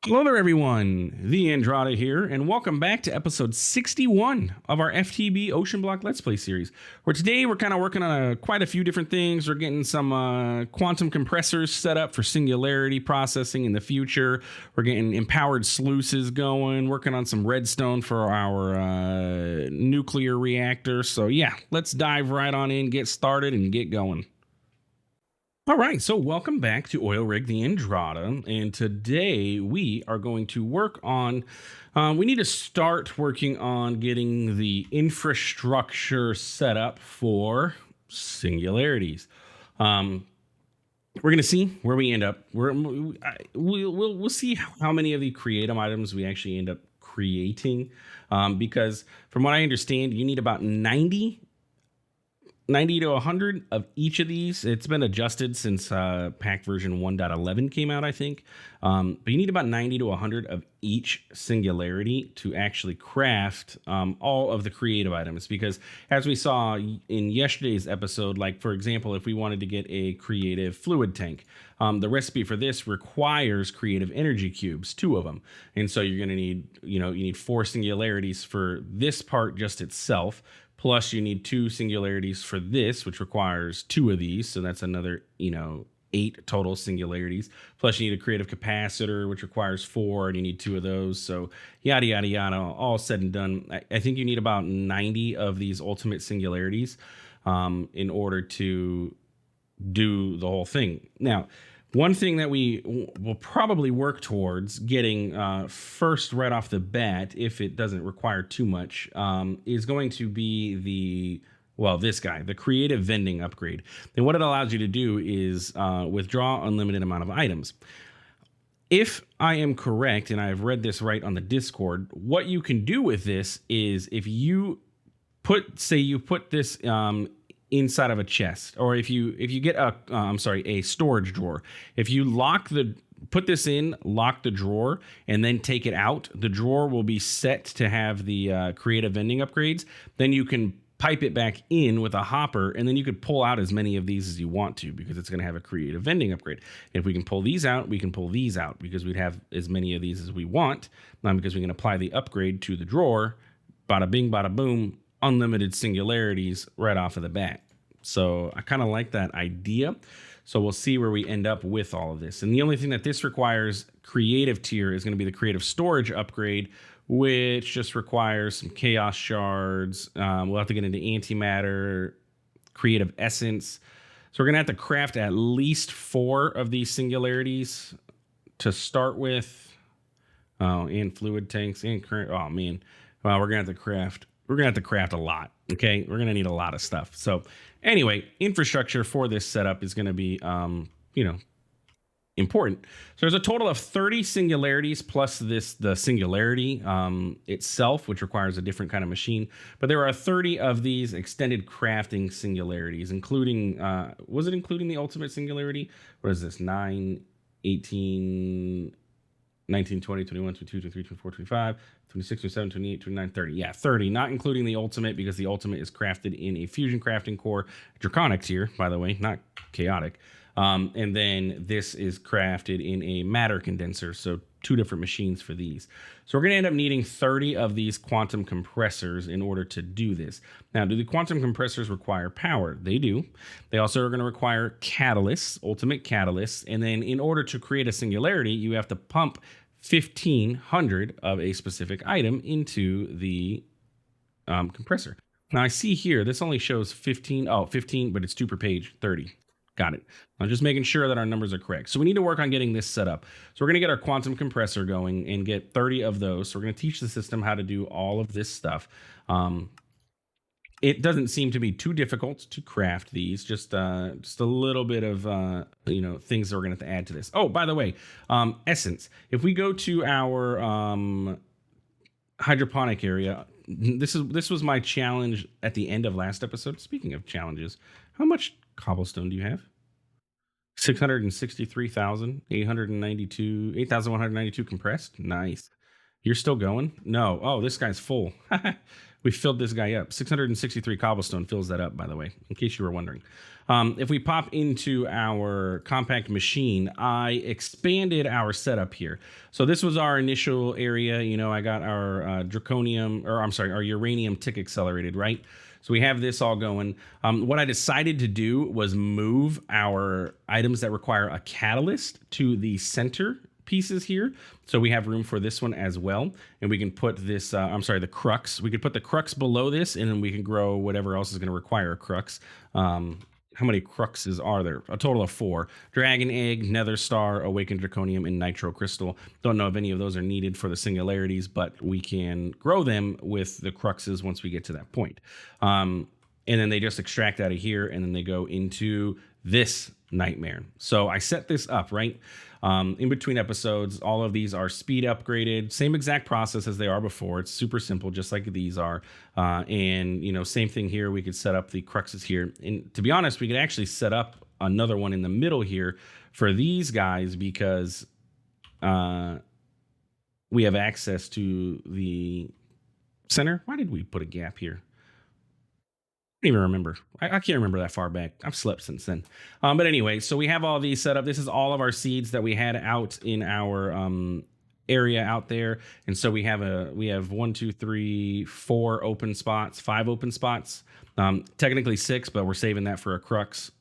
Hello there, everyone. TheAndrata here, and welcome back to episode 61 of our FTB OceanBlock Let's Play series. Where today we're kind of working on quite a few different things. We're getting some quantum compressors set up for singularity processing in the future. We're getting empowered sluices going, working on some redstone for our nuclear reactor. So yeah, let's dive right on in, get started, and get going. All right, so welcome back to Oil Rig TheAndrata, and today we are going to work on. We need to start working on getting the infrastructure set up for singularities. We're going to see where we end up. We'll see how many of the creative items we actually end up creating, because from what I understand, you need about 90 to 100 of each of these. It's been adjusted since pack version 1.11 came out, I think. But you need about 90 to 100 of each singularity to actually craft all of the creative items. Because as we saw in yesterday's episode, like for example, if we wanted to get a creative fluid tank, the recipe for this requires creative energy cubes, 2 of them. And so you're going to need, you need 4 singularities for this part just itself. Plus, you need 2 singularities for this, which requires 2 of these. So that's another, 8 total singularities. Plus, you need a creative capacitor, which requires 4, and you need 2 of those. So yada, yada, yada, all said and done. I think you need about 90 of these ultimate singularities in order to do the whole thing. Now, one thing that we will probably work towards getting first right off the bat, if it doesn't require too much, is going to be this guy, the creative vending upgrade. And what it allows you to do is withdraw unlimited amount of items. If I am correct, and I've read this right on the Discord, what you can do with this is if you put this inside of a chest, or if you get a storage drawer, if you put this in, lock the drawer, and then take it out, the drawer will be set to have the creative vending upgrades. Then you can pipe it back in with a hopper, and then you could pull out as many of these as you want to, because it's going to have a creative vending upgrade. If we can pull these out, we can pull these out, because we'd have as many of these as we want, because we can apply the upgrade to the drawer. Bada bing, bada boom, unlimited singularities right off of the bat. So I kind of like that idea. So we'll see where we end up with all of this. And the only thing that this requires creative tier is going to be the creative storage upgrade, which just requires some chaos shards. We'll have to get into antimatter, creative essence. So we're going to have to craft at least 4 of these singularities to start with. Oh, and fluid tanks and current. Oh man. Well, we're going to have to craft a lot. Okay, we're gonna need a lot of stuff. So anyway, infrastructure for this setup is gonna be, important. So there's a total of 30 singularities plus the singularity itself, which requires a different kind of machine. But there are 30 of these extended crafting singularities, including, was it including the ultimate singularity? What is this? 9, 18, 19, 20, 21, 22, 23, 24, 25, 26, 27, 28, 29, 30. Yeah, 30, not including the ultimate, because the ultimate is crafted in a fusion crafting core. Draconic tier, by the way, not chaotic. And then this is crafted in a matter condenser. So 2 different machines for these. So we're going to end up needing 30 of these quantum compressors in order to do this. Now, do the quantum compressors require power? They do. They also are going to require catalysts, ultimate catalysts. And then in order to create a singularity, you have to pump 1,500 of a specific item into the compressor. Now I see here, this only shows 15, but it's 2 per page, 30. Got it. I'm just making sure that our numbers are correct. So we need to work on getting this set up. So we're going to get our quantum compressor going and get 30 of those. So we're going to teach the system how to do all of this stuff. It doesn't seem to be too difficult to craft these. Just a little bit of things that we're going to have to add to this. Oh, by the way, essence. If we go to our hydroponic area, this was my challenge at the end of last episode. Speaking of challenges, how much cobblestone do you have? 663,892 compressed. Nice. You're still going? No. Oh, this guy's full. We filled this guy up. 663 cobblestone fills that up, by the way, in case you were wondering. If we pop into our compact machine, I expanded our setup here. So this was our initial area. You know, I got our draconium, or I'm sorry, our uranium tick accelerated, right? So we have this all going. What I decided to do was move our items that require a catalyst to the center pieces here. So we have room for this one as well. And we can put this, I'm sorry, the crux. We could put the crux below this, and then we can grow whatever else is going to require a crux. How many cruxes are there? A total of 4. Dragon Egg, Nether Star, Awakened Draconium, and Nitro Crystal. Don't know if any of those are needed for the singularities, but we can grow them with the cruxes once we get to that point. And then they just extract out of here, and then they go into this nightmare. So I set this up, right? In between episodes, all of these are speed upgraded, same exact process as they are before. It's super simple, just like these are. And, you know, same thing here. We could set up the cruxes here. And to be honest, we could actually set up another one in the middle here for these guys because we have access to the center. Why did we put a gap here? I don't even remember. I can't remember that far back. I've slept since then. But anyway, so we have all these set up. This is all of our seeds that we had out in our area out there. And so we have 1, 2, 3, 4 open spots, 5 open spots. Technically 6, but we're saving that for a crux.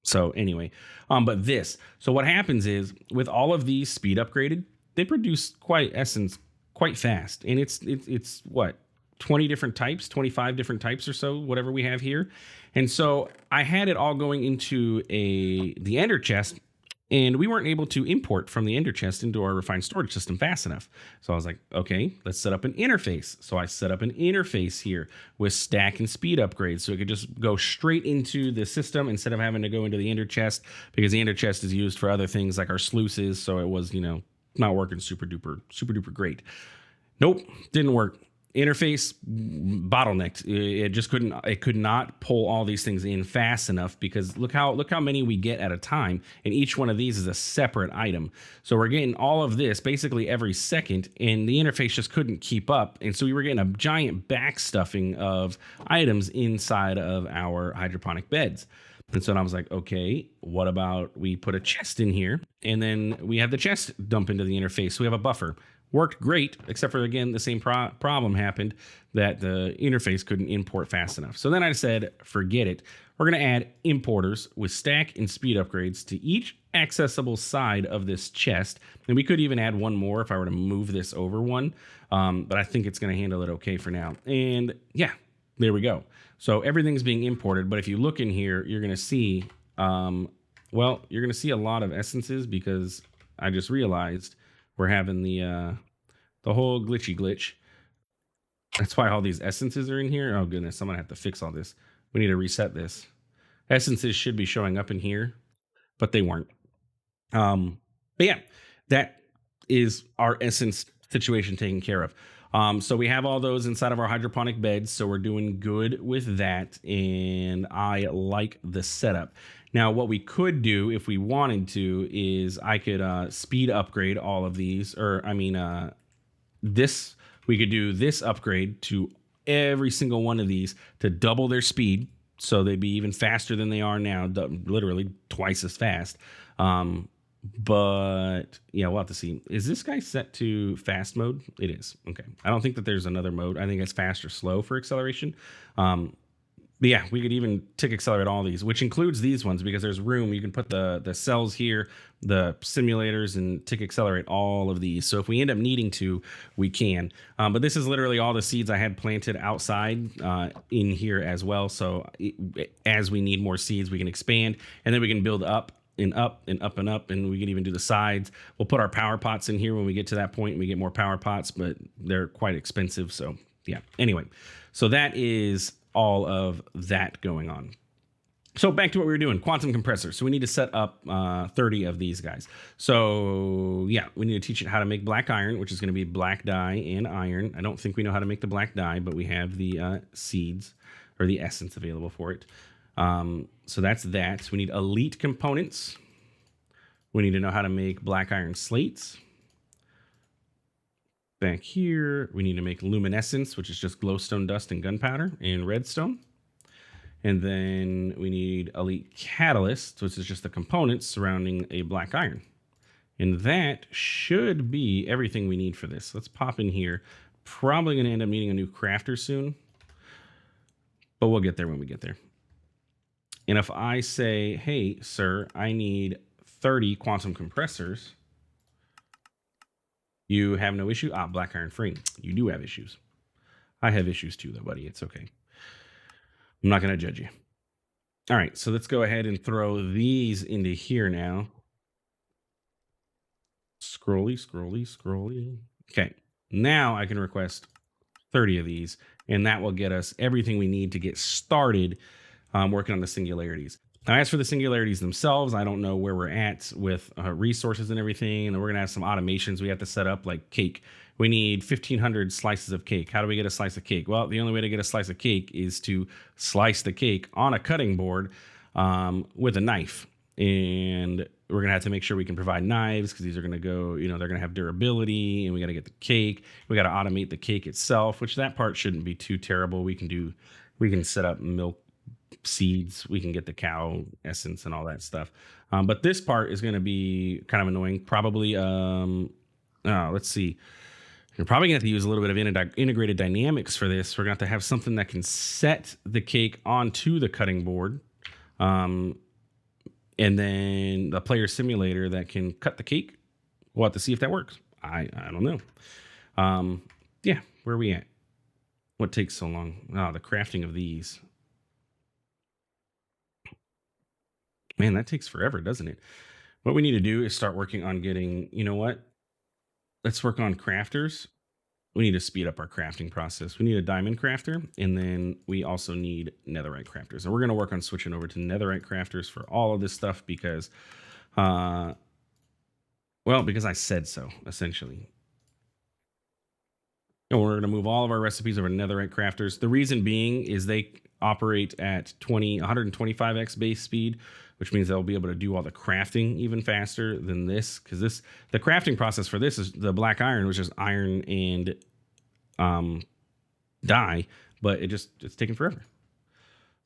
So anyway, but this. So what happens is with all of these speed upgraded, they produce essence quite fast. And it's what? 20 different types, 25 different types or so, whatever we have here. And so I had it all going into the ender chest, and we weren't able to import from the ender chest into our refined storage system fast enough. So I was like, okay, let's set up an interface. So I set up an interface here with stack and speed upgrades. So it could just go straight into the system instead of having to go into the ender chest, because the ender chest is used for other things like our sluices. So it was, not working super duper great. Nope, didn't work. Interface bottlenecked. It could not pull all these things in fast enough, because look how many we get at a time, and each one of these is a separate item. So we're getting all of this basically every second, and the interface just couldn't keep up. And so we were getting a giant backstuffing of items inside of our hydroponic beds. And so I was like, okay, what about we put a chest in here, and then we have the chest dump into the interface, so we have a buffer. Worked great, except for, again, the same problem happened, that the interface couldn't import fast enough. So then I said, forget it. We're going to add importers with stack and speed upgrades to each accessible side of this chest. And we could even add one more if I were to move this over one. But I think it's going to handle it okay for now. And yeah, there we go. So everything's being imported. But if you look in here, you're going to see, you're going to see a lot of essences, because I just realized we're having the whole glitch. That's why all these essences are in here. Oh goodness, I'm gonna have to fix all this. We need to reset this. Essences should be showing up in here, but they weren't. But yeah, that is our essence situation taken care of. So we have all those inside of our hydroponic beds, so we're doing good with that, and I like the setup. Now, what we could do if we wanted to is I could speed upgrade all of these, we could do this upgrade to every single one of these to double their speed, so they'd be even faster than they are now, literally twice as fast. But yeah, we'll have to see. Is this guy set to fast mode? It is. Okay. I don't think that there's another mode. I think it's fast or slow for acceleration. But yeah, we could even tick accelerate all these, which includes these ones, because there's room. You can put the cells here, the simulators, and tick accelerate all of these. So if we end up needing to, we can. But this is literally all the seeds I had planted outside in here as well. So as we need more seeds, we can expand, and then we can build up and up and up and up, and we can even do the sides. We'll put our power pots in here when we get to that point and we get more power pots, but they're quite expensive. So yeah, anyway, so that is all of that going on. So back to what we were doing, quantum compressors. So we need to set up 30 of these guys. So yeah, we need to teach it how to make black iron, which is going to be black dye and iron. I don't think we know how to make the black dye, but we have the seeds or the essence available for it. So that's that. So we need elite components. We need to know how to make black iron slates. Back here, we need to make luminescence, which is just glowstone dust and gunpowder and redstone. And then we need elite catalyst, which is just the components surrounding a black iron. And that should be everything we need for this. Let's pop in here. Probably going to end up needing a new crafter soon, but we'll get there when we get there. And if I say, hey, sir, I need 30 quantum compressors, you have no issue? Ah, black iron free. You do have issues. I have issues too, though, buddy. It's okay. I'm not going to judge you. All right, so let's go ahead and throw these into here now. Scrolly. Okay, now I can request 30 of these, and that will get us everything we need to get started working on the singularities. Now, as for the singularities themselves, I don't know where we're at with resources and everything, and we're going to have some automations we have to set up, like cake. We need 1,500 slices of cake. How do we get a slice of cake? Well, the only way to get a slice of cake is to slice the cake on a cutting board with a knife. And we're going to have to make sure we can provide knives because these are going to go, they're going to have durability, and we got to get the cake. We got to automate the cake itself, which that part shouldn't be too terrible. We can set up milk seeds, we can get the cow essence and all that stuff. But this part is going to be kind of annoying. Probably, let's see. You're probably going to have to use a little bit of integrated dynamics for this. We're going to have something that can set the cake onto the cutting board. And then the player simulator that can cut the cake. We'll have to see if that works. I don't know. Yeah, where are we at? What takes so long? Oh, the crafting of these. Man, that takes forever, doesn't it? What we need to do is start working on getting, you know what? Let's work on crafters. We need to speed up our crafting process. We need a diamond crafter, and then we also need netherite crafters. And we're going to work on switching over to netherite crafters for all of this stuff because, because I said so, essentially. And we're going to move all of our recipes over to netherite crafters. The reason being is they operate at 125x base speed, which means they'll be able to do all the crafting even faster than this. Because the crafting process for this is the black iron, which is iron and dye, but it's taking forever.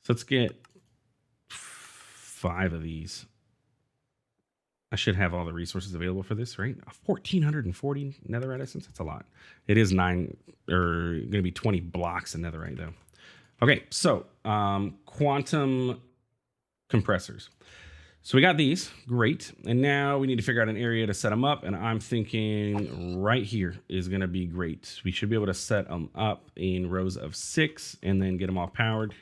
So let's get 5 of these. I should have all the resources available for this, right? 1,440 netherite essence. That's a lot. It is going to be 20 blocks of netherite though. Okay, so quantum compressors. So we got these, great. And now we need to figure out an area to set them up. And I'm thinking right here is going to be great. We should be able to set them up in rows of 6 and then get them all powered.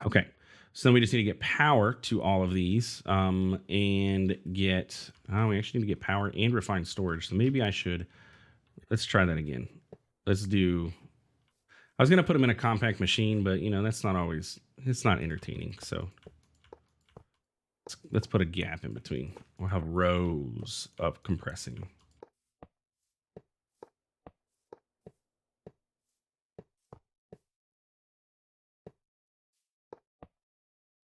Okay, so then we just need to get power to all of these and get, we actually need to get power and refined storage. So maybe let's try that again. I was going to put them in a compact machine, but that's not always, it's not entertaining. So let's put a gap in between. We'll have rows of compressing.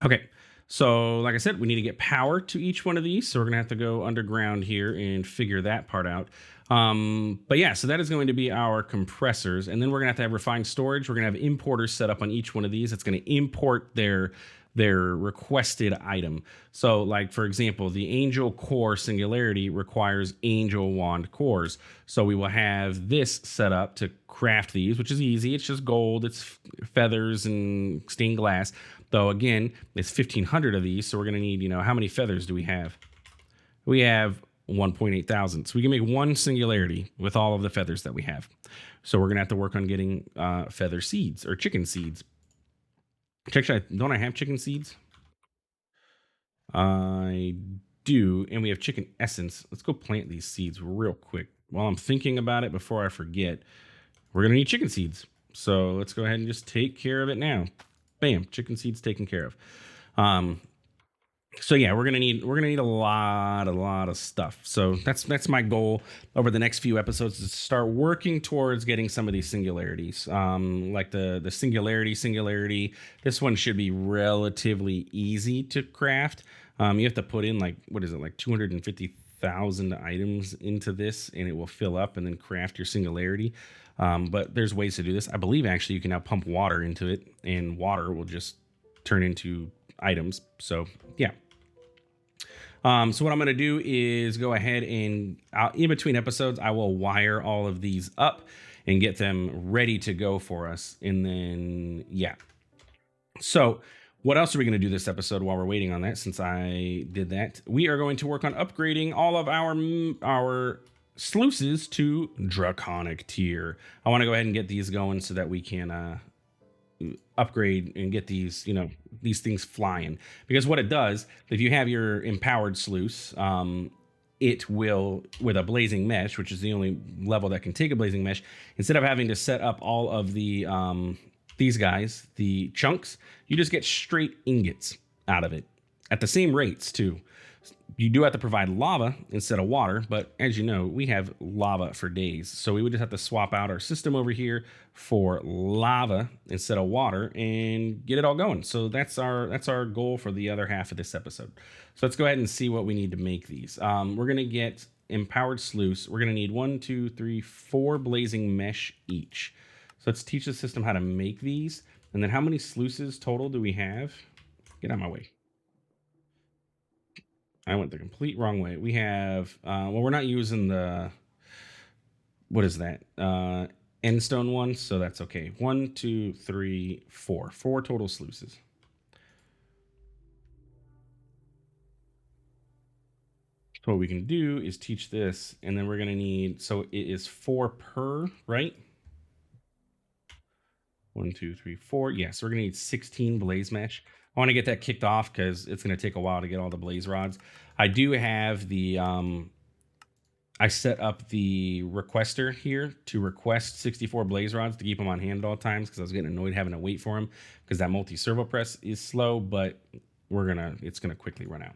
Okay, so like I said, we need to get power to each one of these. So we're going to have to go underground here and figure that part out. But yeah, so that is going to be our compressors. And then we're going to have refined storage. We're going to have importers set up on each one of these. It's going to import their requested item. So like, for example, the angel core singularity requires angel wand cores. So we will have this set up to craft these, which is easy. It's just gold, it's feathers and stained glass. Though again, it's 1,500 of these. So we're going to need, how many feathers do we have? We have 1.8 thousand. So we can make one singularity with all of the feathers that we have. So we're going to have to work on getting feather seeds or chicken seeds. Actually, don't I have chicken seeds? I do, and we have chicken essence. Let's go plant these seeds real quick. While I'm thinking about it, before I forget, we're going to need chicken seeds. So let's go ahead and just take care of it now. Bam, chicken seeds taken care of. So yeah, we're gonna need a lot of stuff. So that's my goal over the next few episodes is to start working towards getting some of these singularities. Like the singularity. This one should be relatively easy to craft. You have to put in like what is it, like 250,000 items into this, and it will fill up and then craft your singularity. But there's ways to do this. I believe actually you can now pump water into it, and water will just turn into items. So yeah. So what I'm going to do is go ahead and in between episodes, I will wire all of these up and get them ready to go for us. And then, yeah. So what else are we going to do this episode while we're waiting on that? Since I did that, we are going to work on upgrading all of our sluices to draconic tier. I want to go ahead and get these going so that we can upgrade and get these, these things flying. Because what it does, if you have your empowered sluice, it will, with a blazing mesh, which is the only level that can take a blazing mesh, instead of having to set up all of the these guys, the chunks, you just get straight ingots out of it at the same rates too. You do have to provide lava instead of water, but as you know, we have lava for days. So we would just have to swap out our system over here for lava instead of water and get it all going. So that's our goal for the other half of this episode. So let's go ahead and see what we need to make these. We're gonna get empowered sluice. We're gonna need 1, 2, 3, 4 blazing mesh each. So let's teach the system how to make these. And then how many sluices total do we have? Get out of my way. I went the complete wrong way. We have, well, we're not using the, what is that? Endstone one, so that's okay. 1, 2, 3, 4. 4 total sluices. So what we can do is teach this, and then we're going to need, so it is 4 per, right? 1, 2, 3, 4. Yeah, so we're going to need 16 blaze mesh. I want to get that kicked off because it's going to take a while to get all the blaze rods. I do have the, I set up the requester here to request 64 blaze rods to keep them on hand at all times because I was getting annoyed having to wait for them because that multi-servo press is slow, but it's gonna quickly run out.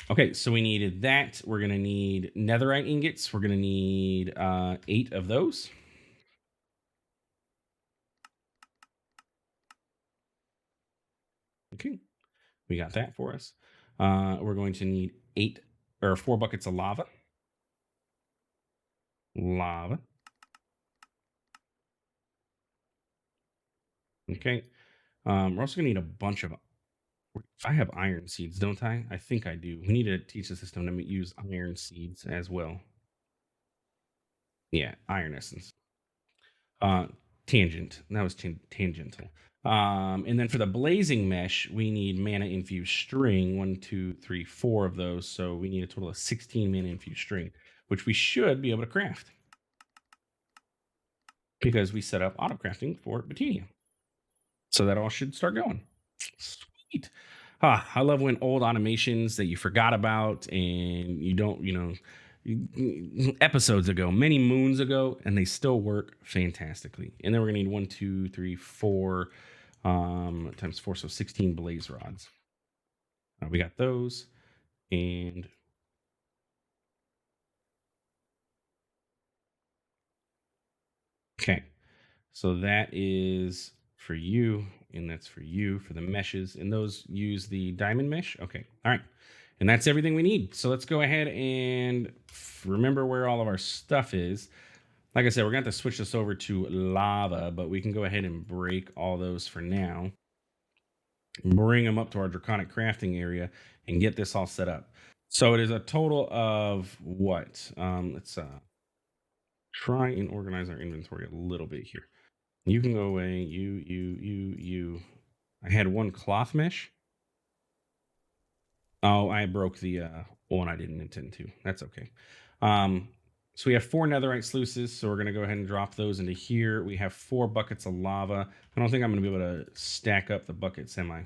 Okay, so we needed that. We're gonna need netherite ingots. We're gonna need 8 of those. Okay, we got that for us. We're going to need 4 buckets of lava. Okay. We're also gonna need a bunch of. I have iron seeds, don't I? I think I do. We need to teach the system to use iron seeds as well. Yeah, iron essence. Uh, tangent. That was tangential. And then for the blazing mesh, we need mana infused string. 1, 2, 3, 4 of those. So we need a total of 16 mana infused string, which we should be able to craft because we set up auto crafting for Botania. So that all should start going. Sweet. I love when old automations that you forgot about and you don't, episodes ago, many moons ago, and they still work fantastically. And then we're gonna need 1, 2, 3, 4 times 4, so 16 blaze rods. We got those, and okay, so that is for you, and that's for you for the meshes, and those use the diamond mesh. Okay, all right. And that's everything we need. So let's go ahead and remember where all of our stuff is. Like I said, we're going to have to switch this over to lava, but we can go ahead and break all those for now. Bring them up to our draconic crafting area and get this all set up. So it is a total of what? Let's try and organize our inventory a little bit here. You can go away. You. I had 1 cloth mesh. Oh, I broke the one I didn't intend to. That's okay. So we have 4 netherite sluices, so we're gonna go ahead and drop those into here. We have 4 buckets of lava. I don't think I'm gonna be able to stack up the buckets, am I?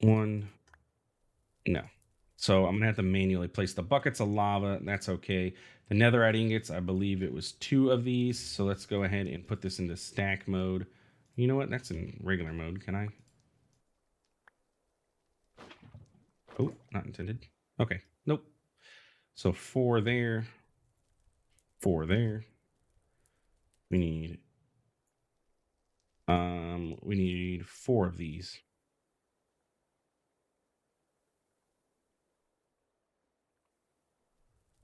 One, no. So I'm gonna have to manually place the buckets of lava. That's okay. The netherite ingots, I believe it was 2 of these. So let's go ahead and put this into stack mode. You know what? That's in regular mode. Can I? Oh, not intended. Okay. Nope. So 4 there. 4 there. We need 4 of these.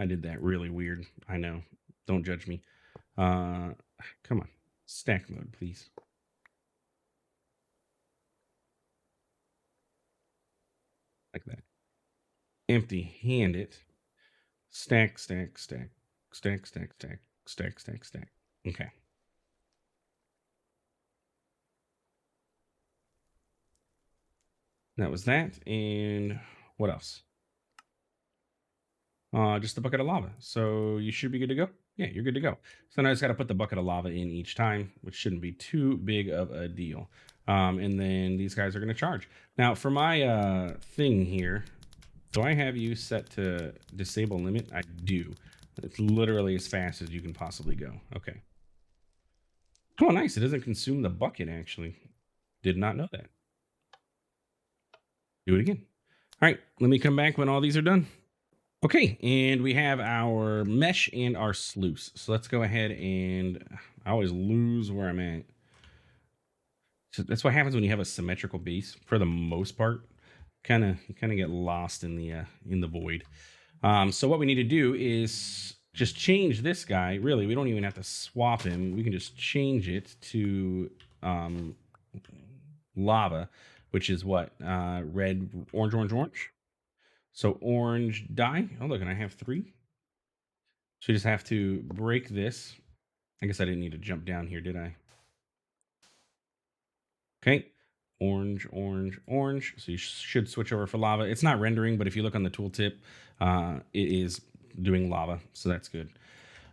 I did that really weird. I know. Don't judge me. Come on. Stack mode, please. Like that. Empty hand it. Stack, stack, stack. Stack, stack, stack. Stack, stack, stack. Okay. That was that. And what else? Just a bucket of lava. So you should be good to go. Yeah, you're good to go. So now I just got to put the bucket of lava in each time, which shouldn't be too big of a deal. And then these guys are going to charge. Now, for my thing here, do I have you set to disable limit? I do. It's literally as fast as you can possibly go. Okay. Oh, nice. It doesn't consume the bucket, actually. Did not know that. Do it again. All right. Let me come back when all these are done. Okay, and we have our mesh and our sluice. So let's go ahead and I always lose where I'm at. So that's what happens when you have a symmetrical base. For the most part, you kind of get lost in the void. So what we need to do is just change this guy. Really, we don't even have to swap him. We can just change it to lava, which is what red, orange, orange, orange. So orange dye. Oh, look, and I have 3. So you just have to break this. I guess I didn't need to jump down here, did I? Okay. Orange, orange, orange. So you should switch over for lava. It's not rendering, but if you look on the tooltip, it is doing lava. So that's good.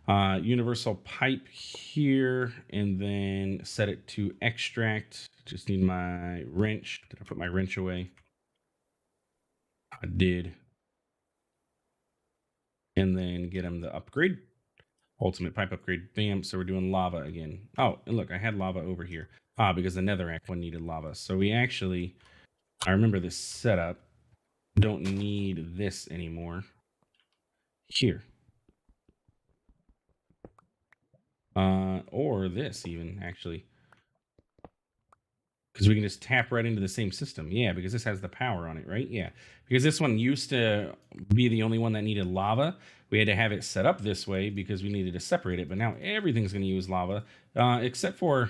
Universal pipe here, and then set it to extract. Just need my wrench. Did I put my wrench away? I did. And then get him the upgrade. Ultimate pipe upgrade. Bam. So we're doing lava again. Oh, and look, I had lava over here. Because the netherrack one needed lava. So we actually, I remember this setup. Don't need this anymore. Here. Or this even, actually. Because we can just tap right into the same system. Yeah, because this has the power on it, right? Yeah. Because this one used to be the only one that needed lava. We had to have it set up this way because we needed to separate it. But now everything's going to use lava. Except for,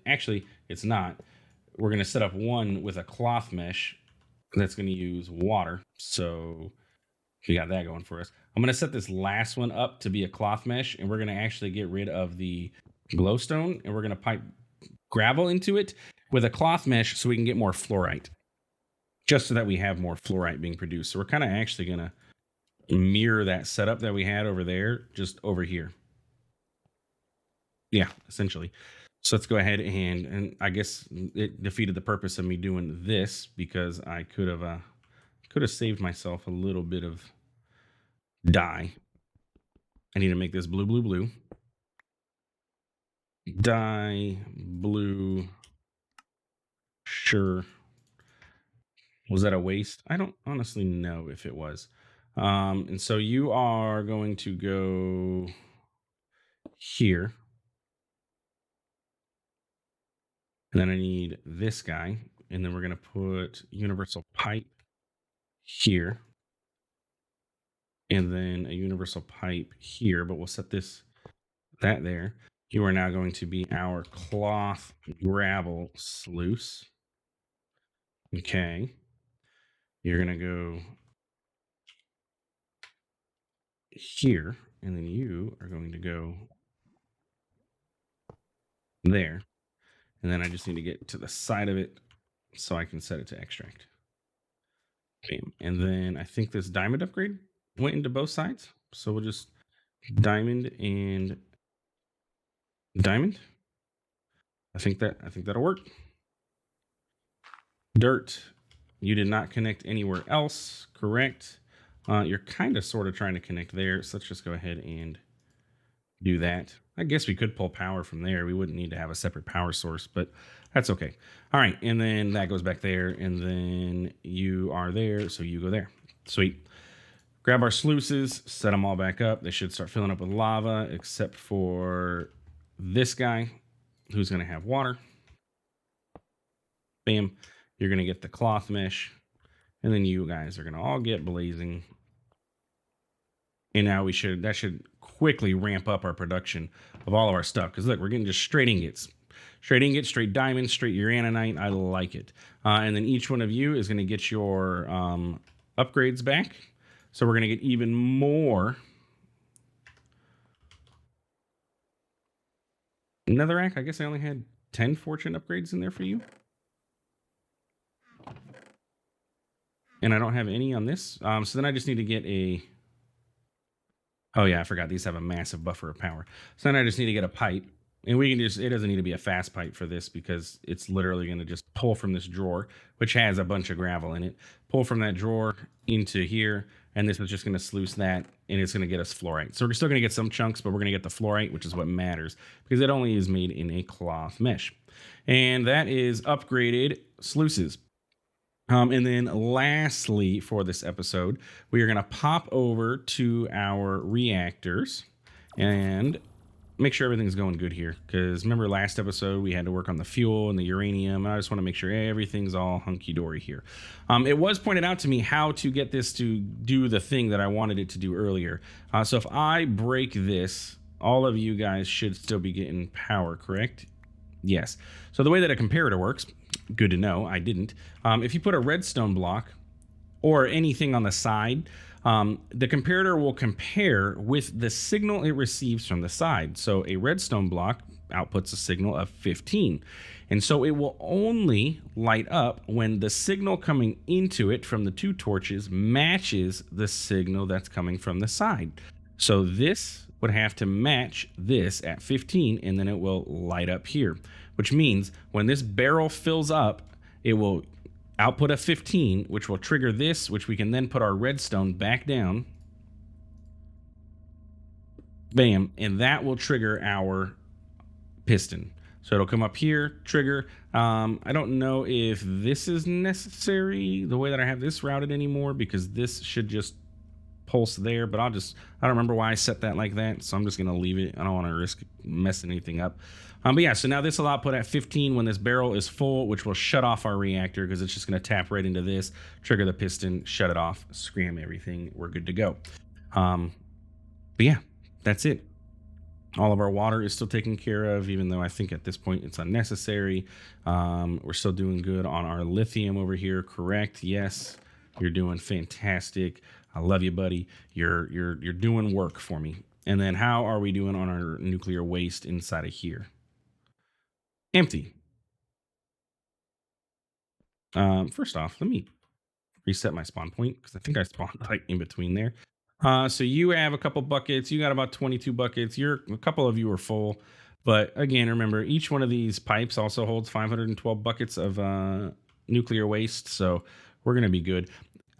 actually, it's not. We're going to set up one with a cloth mesh that's going to use water. So we got that going for us. I'm going to set this last one up to be a cloth mesh. And we're going to actually get rid of the glowstone. And we're going to pipe gravel into it with a cloth mesh so we can get more flourite, just so that we have more flourite being produced. So we're kind of actually going to mirror that setup that we had over there, just over here. Yeah, essentially. So let's go ahead and I guess it defeated the purpose of me doing this because I could have saved myself a little bit of dye. I need to make this blue, blue, blue. Dye, blue. Sure. Was that a waste? I don't honestly know if it was. And so you are going to go here. And then I need this guy. And then we're going to put universal pipe here. And then a universal pipe here. But we'll set that there. You are now going to be our cloth gravel sluice. Okay. You're going to go here. And then you are going to go there. And then I just need to get to the side of it so I can set it to extract. Bam. And then I think this diamond upgrade went into both sides. So we'll just diamond and diamond. I think that'll work. Dirt. You did not connect anywhere else, correct? You're kind of sort of trying to connect there. So let's just go ahead and do that. I guess we could pull power from there. We wouldn't need to have a separate power source, but that's okay. All right, and then that goes back there, and then you are there, so you go there. Sweet. Grab our sluices, set them all back up. They should start filling up with lava, except for this guy, who's going to have water. Bam. You're going to get the cloth mesh, and then you guys are going to all get blazing. And now that should quickly ramp up our production of all of our stuff. Because look, we're getting just straight ingots. Straight ingots, straight diamonds, straight uraninite. I like it. And then each one of you is going to get your upgrades back. So we're going to get even more netherrack. I guess I only had 10 fortune upgrades in there for you. And I don't have any on this. So then I just need to get a... Oh yeah, I forgot these have a massive buffer of power. So then I just need to get a pipe. And we can just, it doesn't need to be a fast pipe for this because it's literally going to just pull from this drawer, which has a bunch of gravel in it, pull from that drawer into here. And this is just going to sluice that, and it's going to get us flourite. So we're still going to get some chunks, but we're going to get the flourite, which is what matters because it only is made in a cloth mesh. And that is upgraded sluices. And then lastly for this episode, we are going to pop over to our reactors and make sure everything's going good here. Because remember last episode, we had to work on the fuel and the uranium. And I just want to make sure everything's all hunky-dory here. It was pointed out to me how to get this to do the thing that I wanted it to do earlier. So if I break this, all of you guys should still be getting power, correct? Yes. So the way that a comparator works, good to know, I didn't. If you put a redstone block or anything on the side, the comparator will compare with the signal it receives from the side. So a redstone block outputs a signal of 15. And so it will only light up when the signal coming into it from the two torches matches the signal that's coming from the side. So this would have to match this at 15, and then it will light up here, which means when this barrel fills up, it will output a 15, which will trigger this, which we can then put our redstone back down. Bam, and that will trigger our piston. So it'll come up here, trigger. I don't know if this is necessary, the way that I have this routed anymore, because this should just pulse there, but I don't remember why I set that like that, so I'm just gonna leave it. I don't want to risk messing anything up. But yeah, so now this will output at 15 when this barrel is full, which will shut off our reactor because it's just gonna tap right into this, trigger the piston, shut it off, scram everything. We're good to go. But yeah, that's it. All of our water is still taken care of, even though I think at this point it's unnecessary. We're still doing good on our lithium over here, correct? Yes, you're doing fantastic. I love you, buddy. You're doing work for me. And then how are we doing on our nuclear waste inside of here? Empty. First off, let me reset my spawn point because I think I spawned like in between there. So you have a couple buckets. You got about 22 buckets. A couple of you are full. But again, remember, each one of these pipes also holds 512 buckets of nuclear waste. So we're going to be good.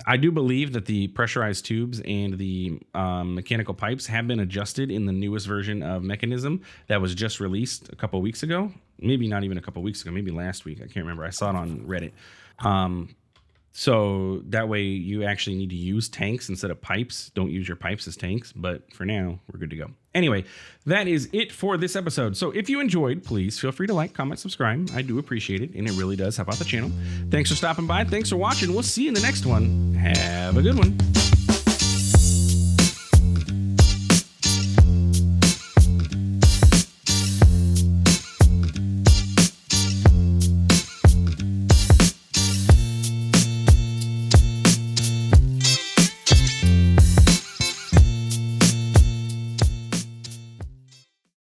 I do believe that the pressurized tubes and the mechanical pipes have been adjusted in the newest version of Mechanism that was just released a couple weeks ago. Maybe not even a couple weeks ago, maybe last week. I can't remember. I saw it on Reddit. So that way you actually need to use tanks instead of pipes. Don't use your pipes as tanks, but for now, we're good to go. Anyway, that is it for this episode. So if you enjoyed, please feel free to like, comment, subscribe. I do appreciate it, and it really does help out the channel. Thanks for stopping by. Thanks for watching. We'll see you in the next one. Have a good one.